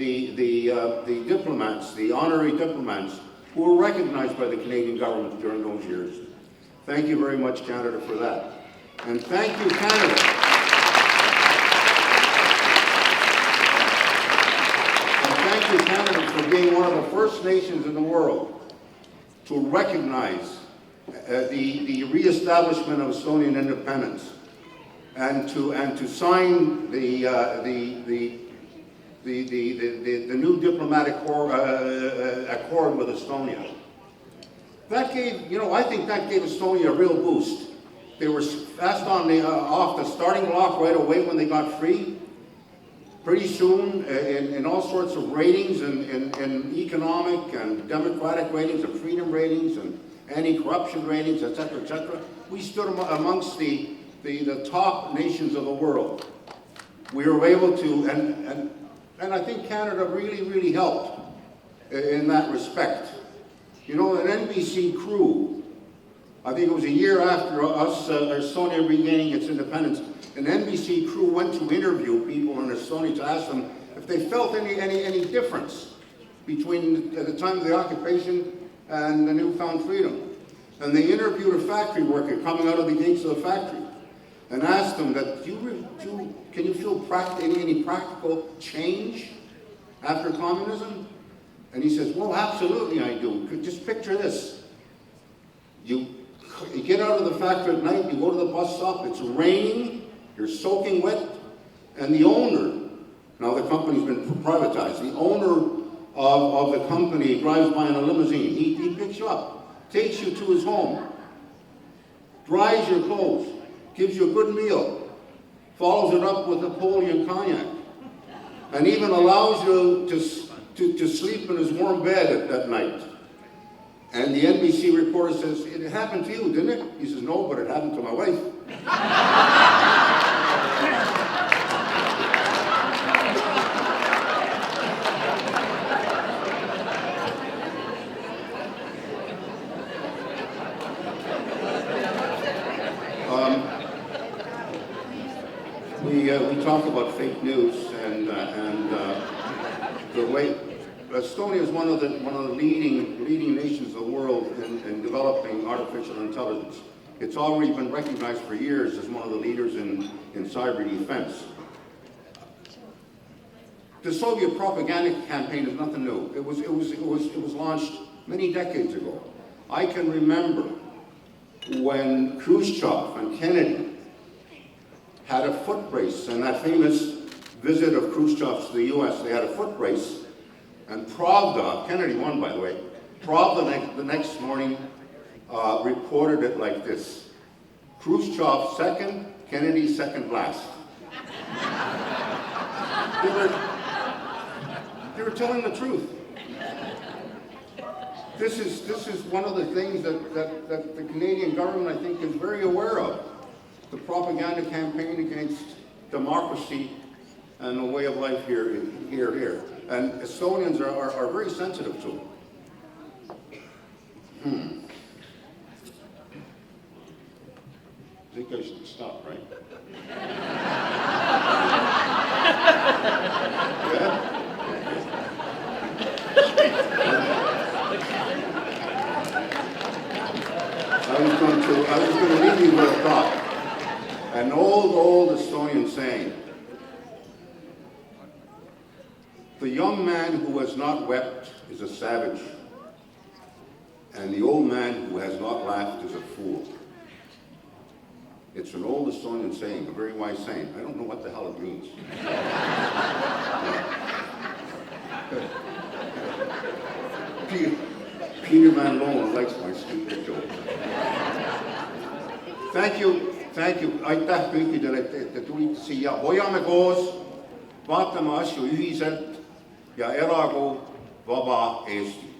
diplomats, the honorary diplomats, who were recognized by the Canadian government during those years. Thank you very much, Canada, for that. And thank you, Canada. And thank you, Canada, for being one of the first nations in the world to recognize the reestablishment of Estonian independence and to sign the new diplomatic accord with Estonia. That gave, you know, I think that gave Estonia a real boost. They were fast on off the starting block right away when they got free. Pretty soon, in all sorts of ratings, in economic and democratic ratings, and freedom ratings, and anti-corruption ratings, etc., we stood amongst the top nations of the world. We were able to, and I think Canada really helped in that respect. You know, an NBC crew, I think it was a year after us, Estonia regaining its independence, an NBC crew went to interview people in Estonia to ask them if they felt any difference between the time of the occupation and the newfound freedom. And they interviewed a factory worker coming out of the gates of the factory and asked them that, can you feel any practical change after communism? And he says, well, absolutely I do. Just picture this. You get out of the factory at night, you go to the bus stop, it's raining, you're soaking wet, and the owner, now the company's been privatized, the owner of the company drives by in a limousine. He picks you up, takes you to his home, dries your clothes, gives you a good meal, follows it up with Napoleon cognac, and even allows you to sleep in his warm bed at night. And the NBC reporter says, it happened to you, didn't it? He says, no, but it happened to my wife. We talk about fake news and the way Estonia is one of the leading nations of the world in developing artificial intelligence. It's already been recognized for years as one of the leaders in cyber defense. The Soviet propaganda campaign is nothing new. It was launched many decades ago. I can remember when Khrushchev and Kennedy had a foot race, and that famous visit of Khrushchev to the US, they had a foot race, and Pravda, Kennedy won by the way, Pravda the next morning reported it like this: Khrushchev second, Kennedy second last. They were telling the truth. This is one of the things that the Canadian government, I think, is very aware of. The propaganda campaign against democracy and the way of life here. And Estonians are very sensitive to it. I think I should stop, right? Yeah? I was going to leave you with a thought. An old Estonian saying: the young man who has not wept is a savage, and the old man who has not laughed is a fool. It's an old Estonian saying, a very wise saying. I don't know what the hell it means. Peter Van Loon likes my stupid joke. Thank you. Aitäh kõikidele, et te tulite siia. Hoiame koos, vaatame asju ühiselt ja elagu vaba Eesti.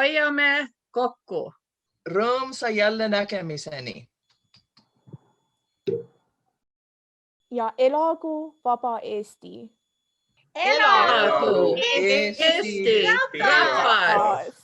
Hoiamme kokku. Rõõmsa jälle nägemiseni. Ja elagu vaba Eesti. Elagu Eesti rahvas!